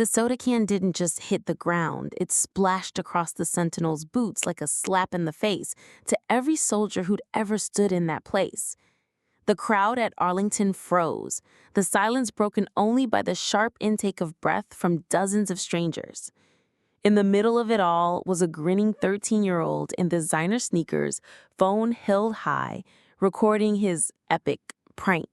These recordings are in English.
The soda can didn't just hit the ground, it splashed across the sentinel's boots like a slap in the face to every soldier who'd ever stood in that place. The crowd at Arlington froze, the silence broken only by the sharp intake of breath from dozens of strangers. In the middle of it all was a grinning 13-year-old in designer sneakers, phone held high, recording his epic prank.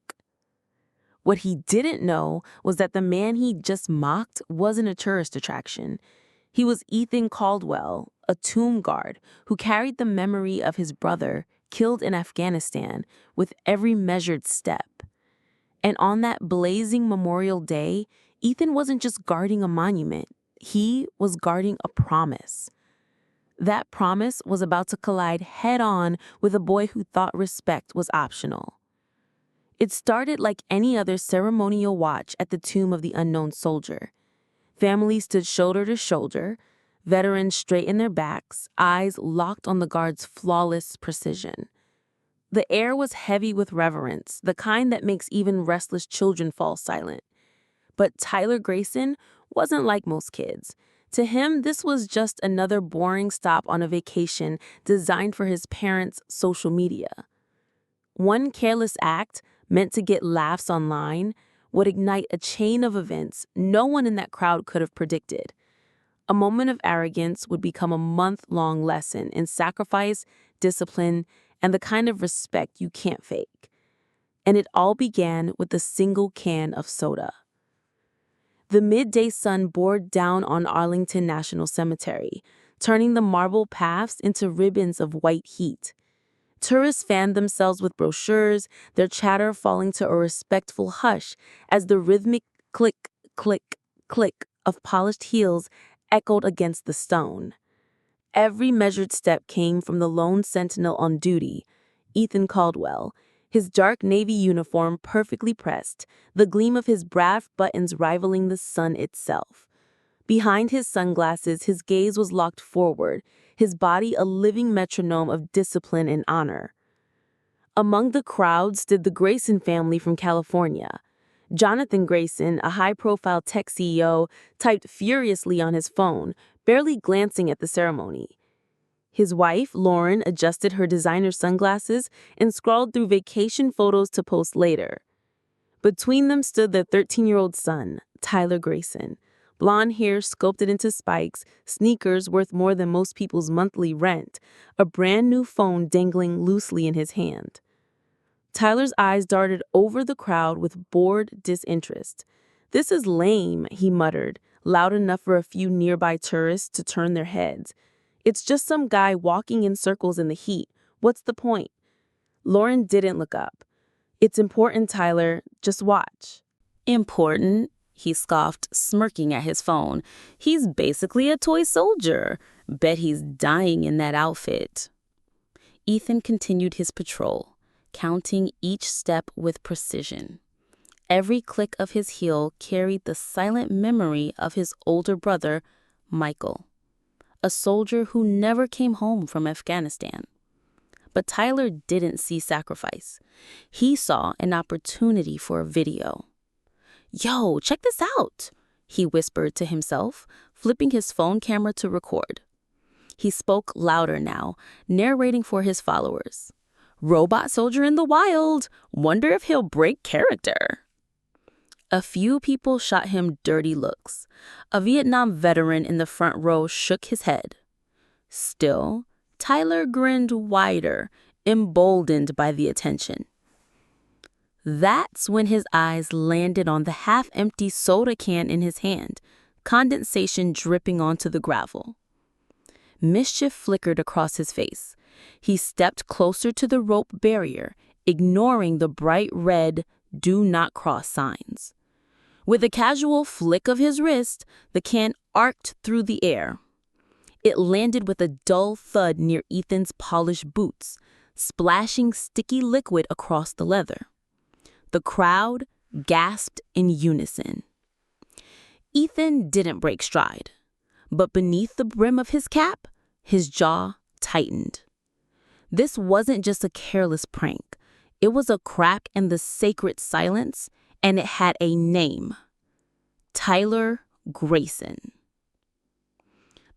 What he didn't know was that the man he just mocked wasn't a tourist attraction. He was Ethan Caldwell, a tomb guard who carried the memory of his brother, killed in Afghanistan, with every measured step. And on that blazing Memorial Day, Ethan wasn't just guarding a monument. He was guarding a promise. That promise was about to collide head-on with a boy who thought respect was optional. It started like any other ceremonial watch at the tomb of the unknown soldier. Families stood shoulder to shoulder, veterans straightened their backs, eyes locked on the guard's flawless precision. The air was heavy with reverence, the kind that makes even restless children fall silent. But Tyler Grayson wasn't like most kids. To him, this was just another boring stop on a vacation designed for his parents' social media. One careless act, meant to get laughs online, would ignite a chain of events no one in that crowd could have predicted. A moment of arrogance would become a month-long lesson in sacrifice, discipline, and the kind of respect you can't fake. And it all began with a single can of soda. The midday sun bored down on Arlington National Cemetery, turning the marble paths into ribbons of white heat. Tourists fanned themselves with brochures, their chatter falling to a respectful hush as the rhythmic click, click, click of polished heels echoed against the stone. Every measured step came from the lone sentinel on duty, Ethan Caldwell, his dark navy uniform perfectly pressed, the gleam of his brass buttons rivaling the sun itself. Behind his sunglasses, his gaze was locked forward, his body a living metronome of discipline and honor. Among the crowd stood the Grayson family from California. Jonathan Grayson, a high-profile tech CEO, typed furiously on his phone, barely glancing at the ceremony. His wife, Lauren, adjusted her designer sunglasses and scrolled through vacation photos to post later. Between them stood their 13-year-old son, Tyler Grayson. Blonde hair sculpted into spikes, sneakers worth more than most people's monthly rent, a brand new phone dangling loosely in his hand. Tyler's eyes darted over the crowd with bored disinterest. "This is lame," he muttered, loud enough for a few nearby tourists to turn their heads. "It's just some guy walking in circles in the heat. What's the point?" Lauren didn't look up. "It's important, Tyler. Just watch." "Important?" he scoffed, smirking at his phone. "He's basically a toy soldier. Bet he's dying in that outfit." Ethan continued his patrol, counting each step with precision. Every click of his heel carried the silent memory of his older brother, Michael, a soldier who never came home from Afghanistan. But Tyler didn't see sacrifice. He saw an opportunity for a video. "Yo, check this out," he whispered to himself, flipping his phone camera to record. He spoke louder now, narrating for his followers. "Robot soldier in the wild. Wonder if he'll break character." A few people shot him dirty looks. A Vietnam veteran in the front row shook his head. Still, Tyler grinned wider, emboldened by the attention. That's when his eyes landed on the half-empty soda can in his hand, condensation dripping onto the gravel. Mischief flickered across his face. He stepped closer to the rope barrier, ignoring the bright red "Do Not Cross" signs. With a casual flick of his wrist, the can arced through the air. It landed with a dull thud near Ethan's polished boots, splashing sticky liquid across the leather. The crowd gasped in unison. Ethan didn't break stride, but beneath the brim of his cap, his jaw tightened. This wasn't just a careless prank. It was a crack in the sacred silence, and it had a name. Tyler Grayson.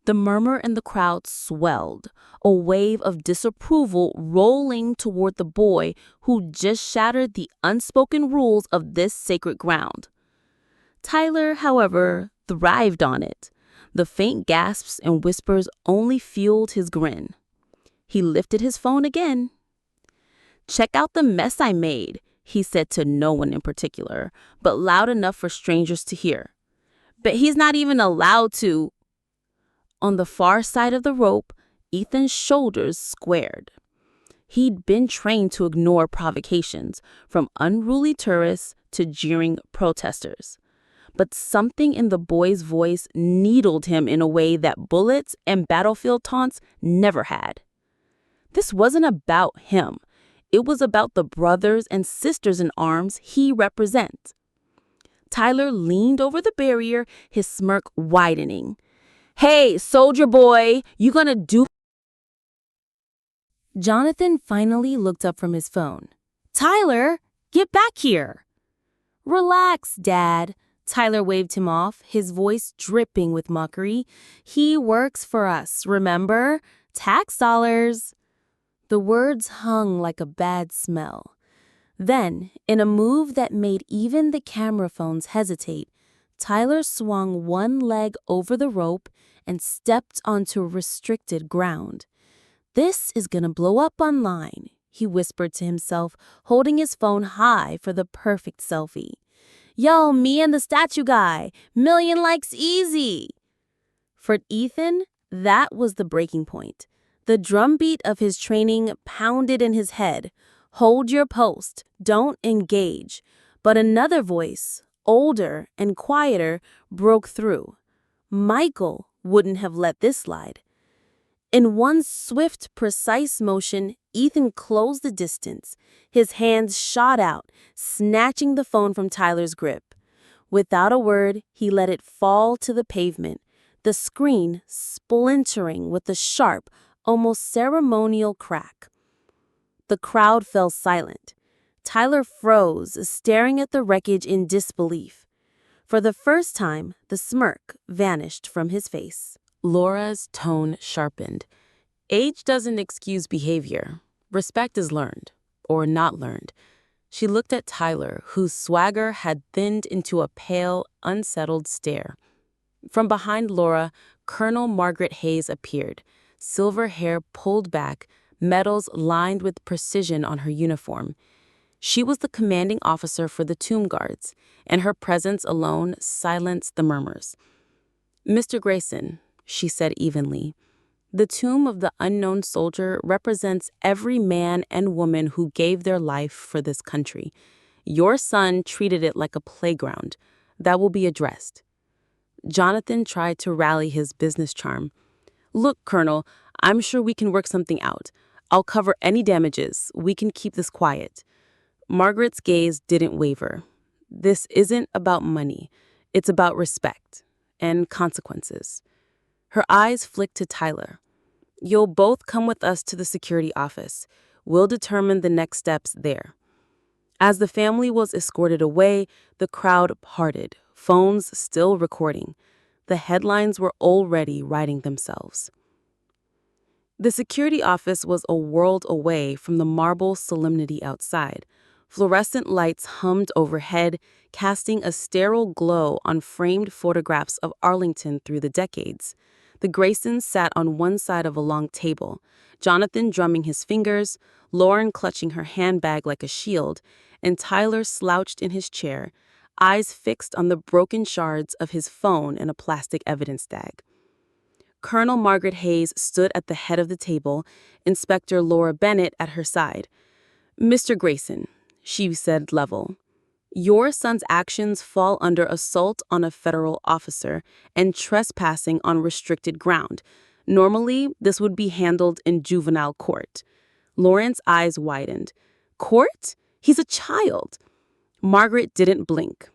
The murmur in the crowd swelled, a wave of disapproval rolling toward the boy who just shattered the unspoken rules of this sacred ground. Tyler, however, thrived on it. The faint gasps and whispers only fueled his grin. He lifted his phone again. "Check out the mess I made," he said to no one in particular, but loud enough for strangers to hear. "But he's not even allowed to." On the far side of the rope, Ethan's shoulders squared. He'd been trained to ignore provocations, from unruly tourists to jeering protesters. But something in the boy's voice needled him in a way that bullets and battlefield taunts never had. This wasn't about him. It was about the brothers and sisters in arms he represents. Tyler leaned over the barrier, his smirk widening. "Hey, soldier boy, you gonna do—" Jonathan finally looked up from his phone. "Tyler, get back here." "Relax, Dad." Tyler waved him off, his voice dripping with mockery. "He works for us, remember? Tax dollars." The words hung like a bad smell. Then, in a move that made even the camera phones hesitate, Tyler swung one leg over the rope and stepped onto restricted ground. "This is gonna blow up online," he whispered to himself, holding his phone high for the perfect selfie. "Yo, me and the statue guy, 1,000,000 likes easy." For Ethan, that was the breaking point. The drumbeat of his training pounded in his head. Hold your post, don't engage. But another voice, older and quieter, broke through. Michael wouldn't have let this slide. In one swift, precise motion, Ethan closed the distance. His hands shot out, snatching the phone from Tyler's grip. Without a word, he let it fall to the pavement, the screen splintering with a sharp, almost ceremonial crack. The crowd fell silent. Tyler froze, staring at the wreckage in disbelief. For the first time, the smirk vanished from his face. Laura's tone sharpened. Age doesn't excuse behavior. Respect is learned, or not learned. She looked at Tyler, whose swagger had thinned into a pale, unsettled stare. From behind Laura, Colonel Margaret Hayes appeared, silver hair pulled back, medals lined with precision on her uniform. She was the commanding officer for the tomb guards, and her presence alone silenced the murmurs. "Mr. Grayson," she said evenly, "the tomb of the unknown soldier represents every man and woman who gave their life for this country. Your son treated it like a playground. That will be addressed." Jonathan tried to rally his business charm. "Look, Colonel, I'm sure we can work something out. I'll cover any damages. We can keep this quiet." Margaret's gaze didn't waver. "This isn't about money. It's about respect and consequences." Her eyes flicked to Tyler. "You'll both come with us to the security office. We'll determine the next steps there." As the family was escorted away, the crowd parted, phones still recording. The headlines were already writing themselves. The security office was a world away from the marble solemnity outside. Fluorescent lights hummed overhead, casting a sterile glow on framed photographs of Arlington through the decades. The Graysons sat on one side of a long table, Jonathan drumming his fingers, Lauren clutching her handbag like a shield, and Tyler slouched in his chair, eyes fixed on the broken shards of his phone and a plastic evidence tag. Colonel Margaret Hayes stood at the head of the table, Inspector Laura Bennett at her side. "Mr. Grayson," she said level, "your son's actions fall under assault on a federal officer and trespassing on restricted ground. Normally, this would be handled in juvenile court." Lauren's eyes widened. "Court? He's a child." Margaret didn't blink.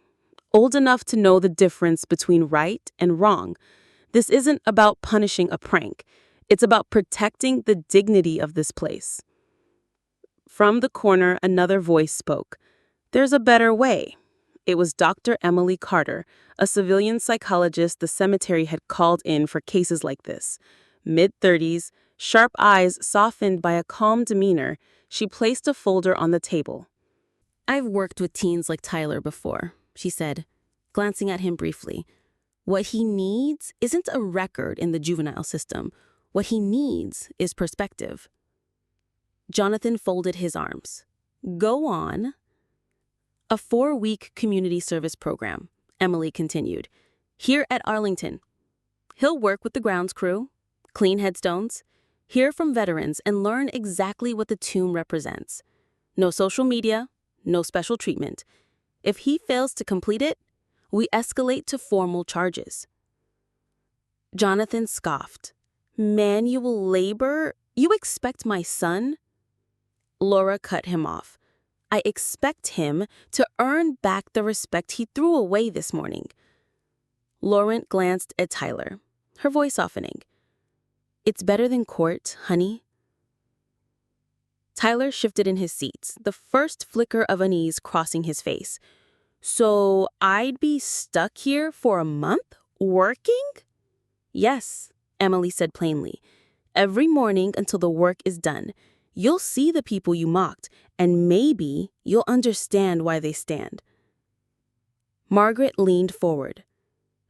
"Old enough to know the difference between right and wrong. This isn't about punishing a prank. It's about protecting the dignity of this place." From the corner, another voice spoke. "There's a better way." It was Dr. Emily Carter, a civilian psychologist the cemetery had called in for cases like this. Mid-30s, sharp eyes softened by a calm demeanor, she placed a folder on the table. "I've worked with teens like Tyler before," she said, glancing at him briefly. "What he needs isn't a record in the juvenile system. What he needs is perspective." Jonathan folded his arms. "Go on." "A 4-week community service program," Emily continued, "here at Arlington. He'll work with the grounds crew, clean headstones, hear from veterans, and learn exactly what the tomb represents. No social media, no special treatment. If he fails to complete it, we escalate to formal charges." Jonathan scoffed. "Manual labor? You expect my son?" Laura cut him off. "I expect him to earn back the respect he threw away this morning." Laurent glanced at Tyler, her voice softening. "It's better than court, honey." Tyler shifted in his seat, the first flicker of unease crossing his face. "So I'd be stuck here for a month, working?" "Yes," Emily said plainly. "Every morning until the work is done. You'll see the people you mocked, and maybe you'll understand why they stand." Margaret leaned forward.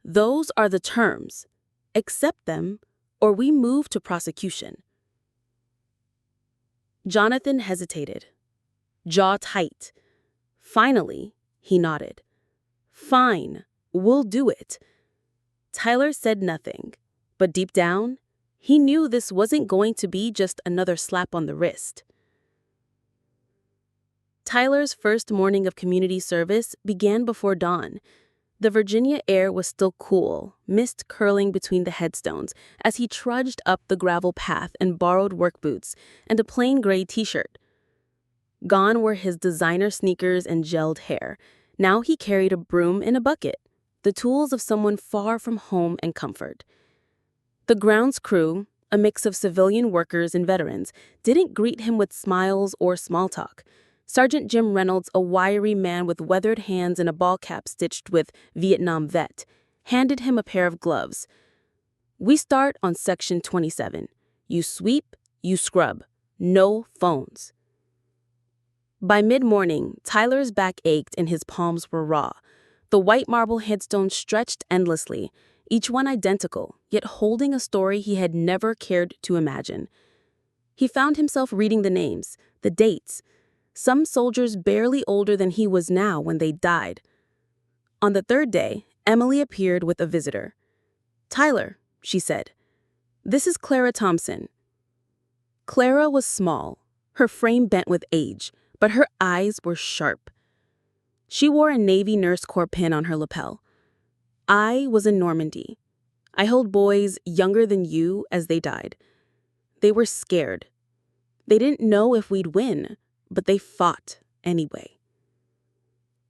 "Those are the terms. Accept them, or we move to prosecution." Jonathan hesitated, jaw tight. Finally, he nodded. "Fine, we'll do it." Tyler said nothing, but deep down, he knew this wasn't going to be just another slap on the wrist. Tyler's first morning of community service began before dawn. The Virginia air was still cool, mist curling between the headstones as he trudged up the gravel path in borrowed work boots and a plain gray t-shirt. Gone were his designer sneakers and gelled hair. Now he carried a broom and a bucket, the tools of someone far from home and comfort. The grounds crew, a mix of civilian workers and veterans, didn't greet him with smiles or small talk. Sergeant Jim Reynolds, a wiry man with weathered hands and a ball cap stitched with Vietnam vet, handed him a pair of gloves. "We start on section 27. You sweep, you scrub. No phones." By mid-morning, Tyler's back ached and his palms were raw. The white marble headstones stretched endlessly, each one identical, yet holding a story he had never cared to imagine. He found himself reading the names, the dates. Some soldiers barely older than he was now when they died. On the third day, Emily appeared with a visitor. "Tyler," she said, "this is Clara Thompson." Clara was small, her frame bent with age, but her eyes were sharp. She wore a Navy Nurse Corps pin on her lapel. "I was in Normandy. I held boys younger than you as they died. They were scared. They didn't know if we'd win, but they fought anyway."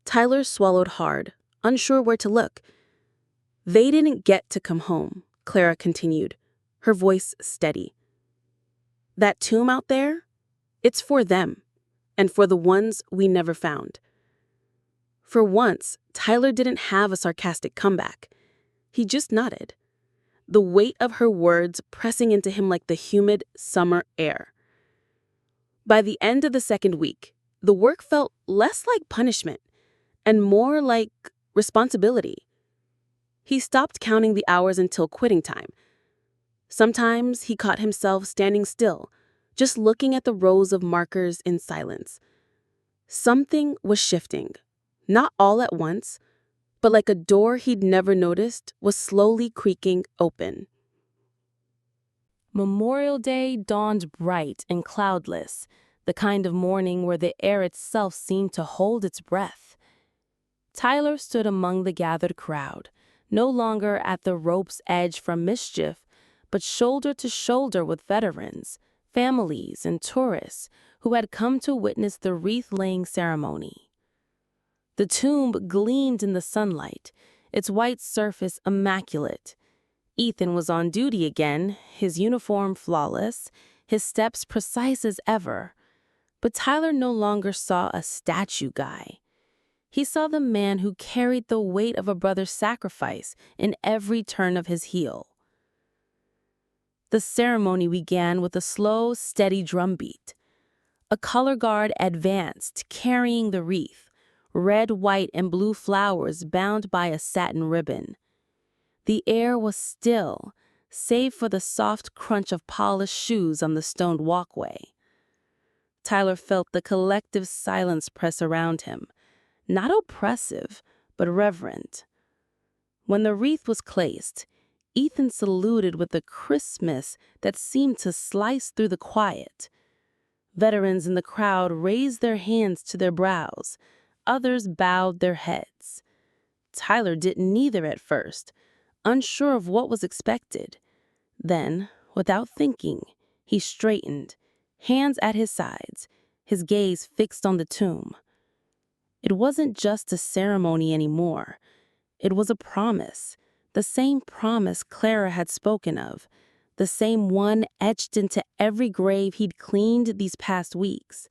Tyler swallowed hard, unsure where to look. "They didn't get to come home," Clara continued, her voice steady. "That tomb out there, it's for them, and for the ones we never found." For once, Tyler didn't have a sarcastic comeback. He just nodded, the weight of her words pressing into him like the humid summer air. By the end of the second week, the work felt less like punishment and more like responsibility. He stopped counting the hours until quitting time. Sometimes he caught himself standing still, just looking at the rows of markers in silence. Something was shifting, not all at once, but like a door he'd never noticed was slowly creaking open. Memorial Day dawned bright and cloudless, the kind of morning where the air itself seemed to hold its breath. Tyler stood among the gathered crowd, no longer at the rope's edge from mischief, but shoulder to shoulder with veterans, families, and tourists who had come to witness the wreath-laying ceremony. The tomb gleamed in the sunlight, its white surface immaculate. Ethan was on duty again, his uniform flawless, his steps precise as ever. But Tyler no longer saw a statue guy. He saw the man who carried the weight of a brother's sacrifice in every turn of his heel. The ceremony began with a slow, steady drumbeat. A color guard advanced, carrying the wreath, red, white, and blue flowers bound by a satin ribbon. The air was still, save for the soft crunch of polished shoes on the stoned walkway. Tyler felt the collective silence press around him, not oppressive, but reverent. When the wreath was placed, Ethan saluted with a crispness that seemed to slice through the quiet. Veterans in the crowd raised their hands to their brows. Others bowed their heads. Tyler did neither at first, unsure of what was expected. Then, without thinking, he straightened, hands at his sides, his gaze fixed on the tomb. It wasn't just a ceremony anymore. It was a promise, the same promise Clara had spoken of, the same one etched into every grave he'd cleaned these past weeks.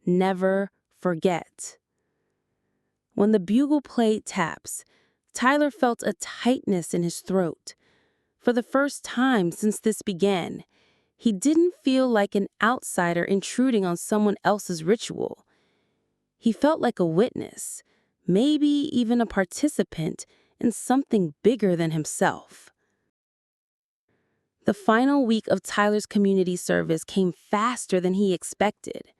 Never forget. When the bugle played taps, Tyler felt a tightness in his throat. For the first time since this began, he didn't feel like an outsider intruding on someone else's ritual. He felt like a witness, maybe even a participant in something bigger than himself. The final week of Tyler's community service came faster than he expected.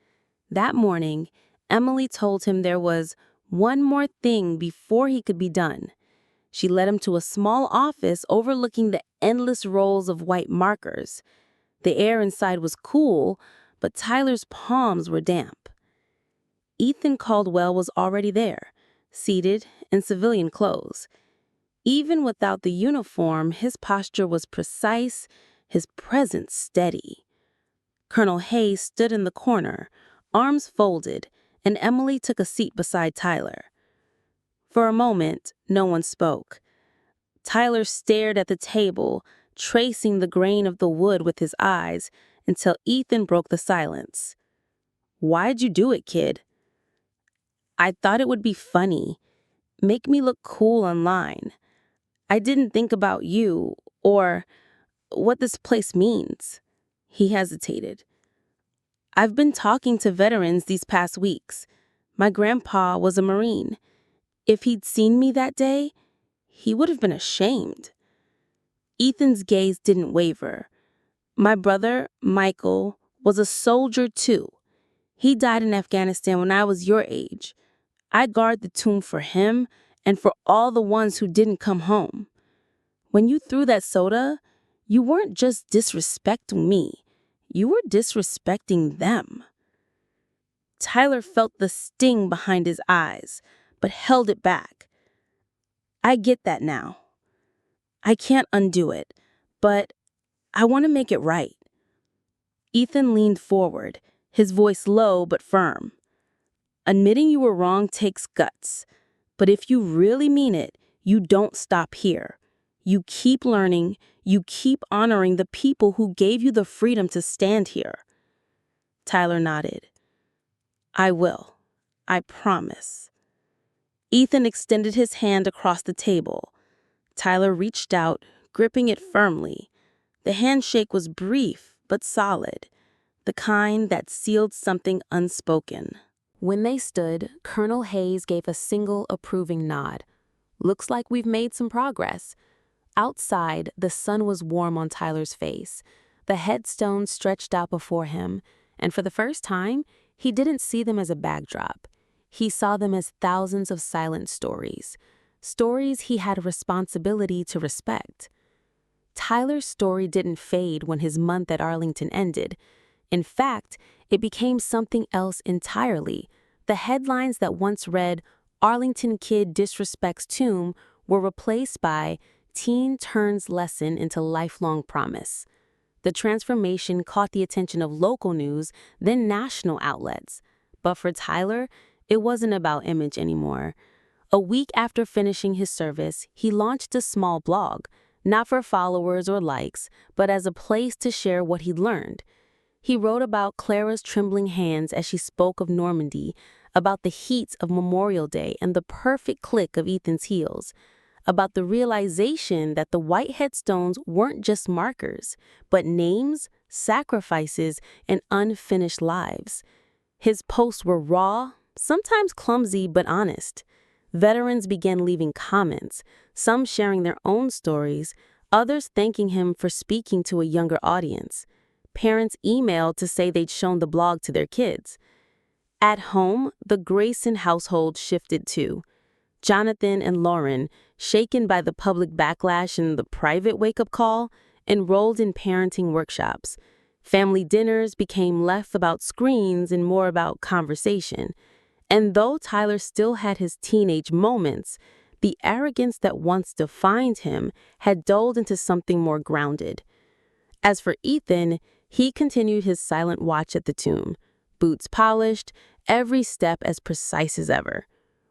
That morning, Emily told him there was one more thing before he could be done. She led him to a small office overlooking the endless rolls of white markers. The air inside was cool, but Tyler's palms were damp. Ethan Caldwell was already there, seated in civilian clothes. Even without the uniform, his posture was precise, his presence steady. Colonel Hayes stood in the corner, arms folded, and Emily took a seat beside Tyler. For a moment, no one spoke. Tyler stared at the table, tracing the grain of the wood with his eyes, until Ethan broke the silence. "Why'd you do it, kid?" "I thought it would be funny. Make me look cool online. I didn't think about you, or what this place means." He hesitated. "I've been talking to veterans these past weeks. My grandpa was a Marine. If he'd seen me that day, he would have been ashamed." Ethan's gaze didn't waver. "My brother, Michael, was a soldier too. He died in Afghanistan when I was your age. I guard the tomb for him and for all the ones who didn't come home. When you threw that soda, you weren't just disrespecting me. You were disrespecting them." Tyler felt the sting behind his eyes, but held it back. "I get that now. I can't undo it, but I want to make it right." Ethan leaned forward, his voice low but firm. "Admitting you were wrong takes guts, but if you really mean it, you don't stop here. You keep learning, you keep honoring the people who gave you the freedom to stand here." Tyler nodded. "I will. I promise." Ethan extended his hand across the table. Tyler reached out, gripping it firmly. The handshake was brief but solid, the kind that sealed something unspoken. When they stood, Colonel Hayes gave a single approving nod. "Looks like we've made some progress." Outside, the sun was warm on Tyler's face. The headstones stretched out before him, and for the first time, he didn't see them as a backdrop. He saw them as thousands of silent stories, stories he had a responsibility to respect. Tyler's story didn't fade when his month at Arlington ended. In fact, it became something else entirely. The headlines that once read, "Arlington Kid Disrespects Tomb," were replaced by "Teen Turns Lesson into Lifelong Promise." The transformation caught the attention of local news, then national outlets. But for Tyler, it wasn't about image anymore. A week after finishing his service, he launched a small blog, not for followers or likes, but as a place to share what he'd learned. He wrote about Clara's trembling hands as she spoke of Normandy, about the heat of Memorial Day and the perfect click of Ethan's heels, about the realization that the white headstones weren't just markers, but names, sacrifices, and unfinished lives. His posts were raw, sometimes clumsy but honest. Veterans began leaving comments, some sharing their own stories, others thanking him for speaking to a younger audience. Parents emailed to say they'd shown the blog to their kids. At home, the Grayson household shifted too. Jonathan and Lauren, shaken by the public backlash and the private wake-up call, enrolled in parenting workshops. Family dinners became less about screens and more about conversation. And though Tyler still had his teenage moments, the arrogance that once defined him had dulled into something more grounded. As for Ethan, he continued his silent watch at the tomb, boots polished, every step as precise as ever.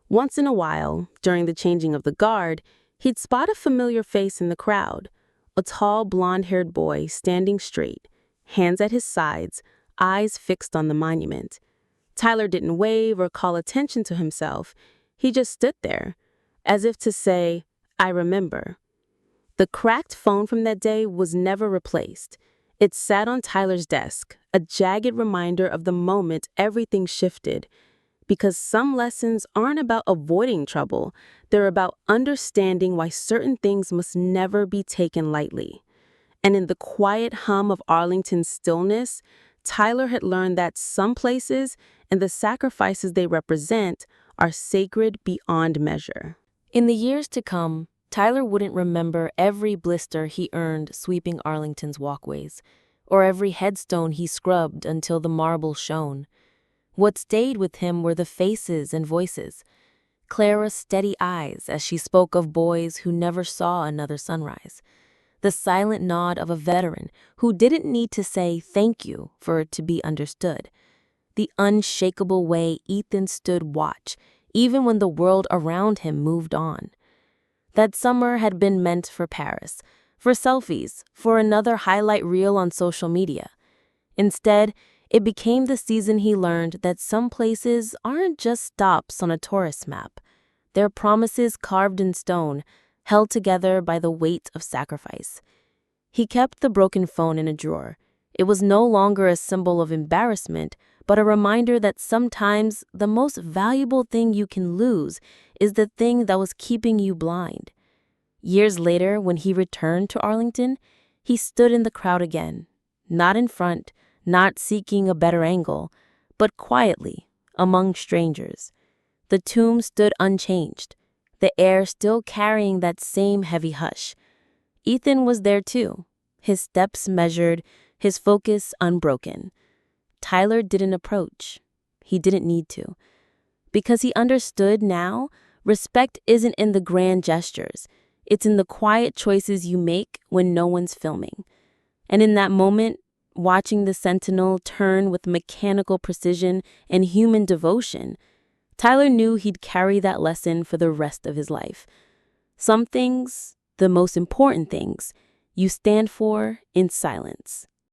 Once in a while, during the changing of the guard, he'd spot a familiar face in the crowd, a tall, blonde-haired boy standing straight, hands at his sides, eyes fixed on the monument. Tyler didn't wave or call attention to himself. He just stood there, as if to say, "I remember." The cracked phone from that day was never replaced. It sat on Tyler's desk, a jagged reminder of the moment everything shifted. Because some lessons aren't about avoiding trouble, they're about understanding why certain things must never be taken lightly. And in the quiet hum of Arlington's stillness, Tyler had learned that some places and the sacrifices they represent are sacred beyond measure. In the years to come, Tyler wouldn't remember every blister he earned sweeping Arlington's walkways, or every headstone he scrubbed until the marble shone. What stayed with him were the faces and voices. Clara's steady eyes as she spoke of boys who never saw another sunrise. The silent nod of a veteran who didn't need to say thank you for it to be understood. The unshakable way Ethan stood watch, even when the world around him moved on. That summer had been meant for Paris, for selfies, for another highlight reel on social media. Instead, it became the season he learned that some places aren't just stops on a tourist map. They're promises carved in stone, held together by the weight of sacrifice. He kept the broken phone in a drawer. It was no longer a symbol of embarrassment, but a reminder that sometimes the most valuable thing you can lose is the thing that was keeping you blind. Years later, when he returned to Arlington, he stood in the crowd again, not in front, not seeking a better angle, but quietly, among strangers. The tomb stood unchanged, the air still carrying that same heavy hush. Ethan was there too, his steps measured, his focus unbroken. Tyler didn't approach. He didn't need to. Because he understood now, respect isn't in the grand gestures. It's in the quiet choices you make when no one's filming. And in that moment, watching the sentinel turn with mechanical precision and human devotion, Tyler knew he'd carry that lesson for the rest of his life. Some things, the most important things, you stand for in silence.